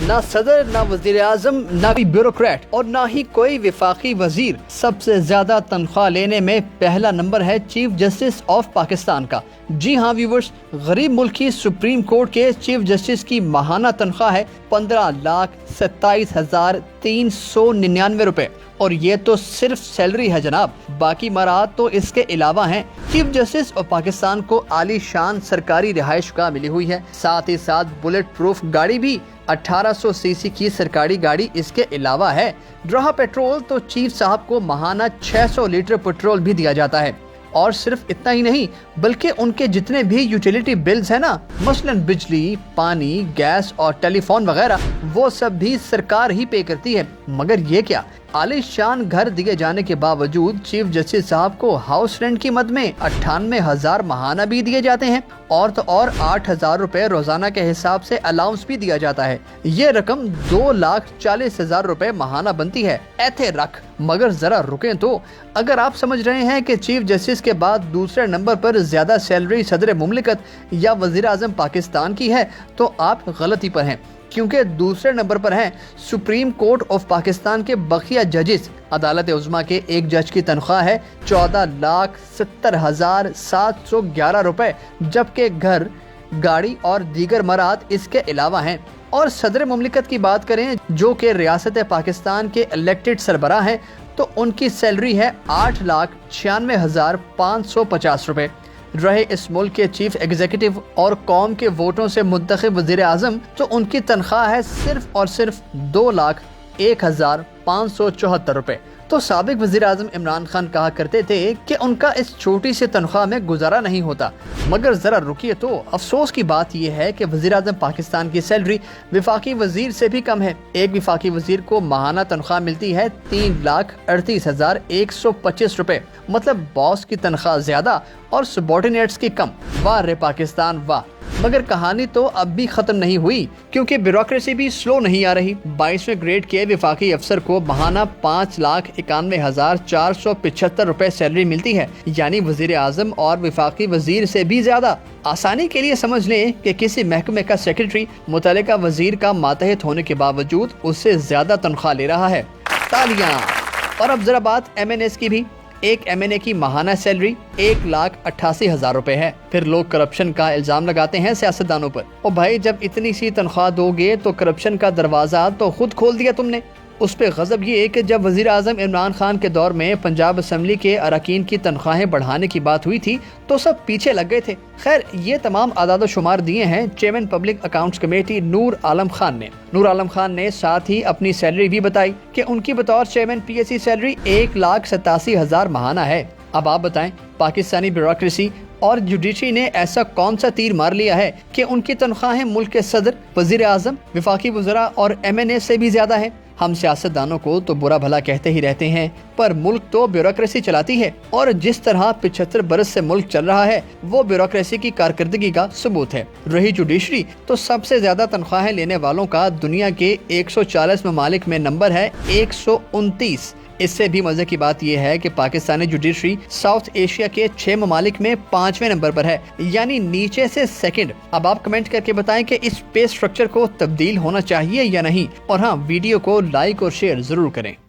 نہ صدر، نہ وزیر اعظم، نہ کوئی بیوروکریٹ اور نہ ہی کوئی وفاقی وزیر۔ سب سے زیادہ تنخواہ لینے میں پہلا نمبر ہے چیف جسٹس آف پاکستان کا۔ جی ہاں ویورز، غریب ملک کی سپریم کورٹ کے چیف جسٹس کی ماہانہ تنخواہ ہے 15,27,399 روپے، اور یہ تو صرف سیلری ہے جناب، باقی مراحت تو اس کے علاوہ ہیں۔ چیف جسٹس آف پاکستان کو عالی شان سرکاری رہائش گاہ ملی ہوئی ہے، ساتھ ہی ساتھ بلٹ پروف گاڑی بھی 1800 سی سی کی سرکاری گاڑی اس کے علاوہ ہے۔ رہا پیٹرول تو چیف صاحب کو ماہانہ 600 لیٹر پیٹرول بھی دیا جاتا ہے، اور صرف اتنا ہی نہیں بلکہ ان کے جتنے بھی یوٹیلیٹی بلز ہیں نا، مثلا بجلی، پانی، گیس اور ٹیلی فون وغیرہ، وہ سب بھی سرکار ہی پے کرتی ہے۔ مگر یہ کیا، عالی شان گھر دیے جانے کے باوجود چیف جسٹس صاحب کو ہاؤس رینٹ کی مد میں 98,000 ماہانہ بھی دیے جاتے ہیں، اور تو اور 8,000 روپے روزانہ کے حساب سے الاؤنس بھی دیا جاتا ہے۔ یہ رقم 2,40,000 روپے ماہانہ بنتی ہے۔ ایتھے رکھ، مگر ذرا رکیں تو، اگر آپ سمجھ رہے ہیں کہ چیف جسٹس کے بعد دوسرے نمبر پر زیادہ سیلری صدر مملکت یا وزیر اعظم پاکستان کی ہے تو آپ غلطی پر ہیں، کیونکہ دوسرے نمبر پر ہیں سپریم کورٹ آف پاکستان کے بقیہ ججز۔ عدالت عظمیٰ کے ایک جج کی تنخواہ ہے 14,70,711 روپے، جبکہ گھر، گاڑی اور دیگر مراحت اس کے علاوہ ہیں۔ اور صدر مملکت کی بات کریں جو کہ ریاست پاکستان کے الیکٹڈ سربراہ ہیں، تو ان کی سیلری ہے 8,96,550 روپے۔ رہے اس ملک کے چیف ایگزیکٹو اور قوم کے ووٹوں سے منتخب وزیر اعظم، تو ان کی تنخواہ ہے صرف اور صرف 2,01,574 روپے۔ تو سابق وزیر اعظم عمران خان کہا کرتے تھے کہ ان کا اس چھوٹی سی تنخواہ میں گزارا نہیں ہوتا، مگر ذرا رکیے تو، افسوس کی بات یہ ہے کہ وزیر اعظم پاکستان کی سیلری وفاقی وزیر سے بھی کم ہے۔ ایک وفاقی وزیر کو ماہانہ تنخواہ ملتی ہے 3,38,125 روپے، مطلب باس کی تنخواہ زیادہ اور سبارڈینیٹس کی کم۔ واہ رے پاکستان واہ! مگر کہانی تو اب بھی ختم نہیں ہوئی، کیونکہ بیوروکریسی بھی سلو نہیں آ رہی۔ 22ویں گریڈ کے وفاقی افسر کو ماہانہ 5,91,475 روپے سیلری ملتی ہے، یعنی وزیر اعظم اور وفاقی وزیر سے بھی زیادہ۔ آسانی کے لیے سمجھ لیں کہ کسی محکمے کا سیکرٹری متعلقہ وزیر کا ماتحت ہونے کے باوجود اس سے زیادہ تنخواہ لے رہا ہے۔ تالیاں! اور اب ذرا بات MNAs کی بھی۔ ایک MNA کی ماہانہ سیلری 1,88,000 روپے ہے۔ پھر لوگ کرپشن کا الزام لگاتے ہیں سیاستدانوں پر۔ اور بھائی جب اتنی سی تنخواہ دو گے تو کرپشن کا دروازہ تو خود کھول دیا تم نے۔ اس پہ غضب یہ کہ جب وزیر اعظم عمران خان کے دور میں پنجاب اسمبلی کے اراکین کی تنخواہیں بڑھانے کی بات ہوئی تھی تو سب پیچھے لگ گئے تھے۔ خیر، یہ تمام اعداد و شمار دیے ہیں چیئرمین پبلک اکاؤنٹس کمیٹی نور عالم خان نے۔ نور عالم خان نے ساتھ ہی اپنی سیلری بھی بتائی کہ ان کی بطور چیئرمین PSC سیلری 1,87,000 ماہانہ ہے۔ اب آپ بتائیں، پاکستانی بیوروکریسی اور جوڈیشری نے ایسا کون سا تیر مار لیا ہے کہ ان کی تنخواہیں ملک کے صدر، وزیر اعظم، وفاقی وزراء اور MNA سے بھی زیادہ ہے؟ ہم سیاستدانوں کو تو برا بھلا کہتے ہی رہتے ہیں، پر ملک تو بیوروکریسی چلاتی ہے، اور جس طرح 75 برس سے ملک چل رہا ہے وہ بیوروکریسی کی کارکردگی کا ثبوت ہے۔ رہی جوڈیشری، تو سب سے زیادہ تنخواہیں لینے والوں کا دنیا کے 140 ممالک میں نمبر ہے 129۔ اس سے بھی مزے کی بات یہ ہے کہ پاکستانی جوڈیشری ساؤتھ ایشیا کے 6 ممالک میں 5ویں نمبر پر ہے، یعنی نیچے سے سیکنڈ۔ اب آپ کمنٹ کر کے بتائیں کہ اس پے سٹرکچر کو تبدیل ہونا چاہیے یا نہیں، اور ہاں، ویڈیو کو لائک اور شیئر ضرور کریں۔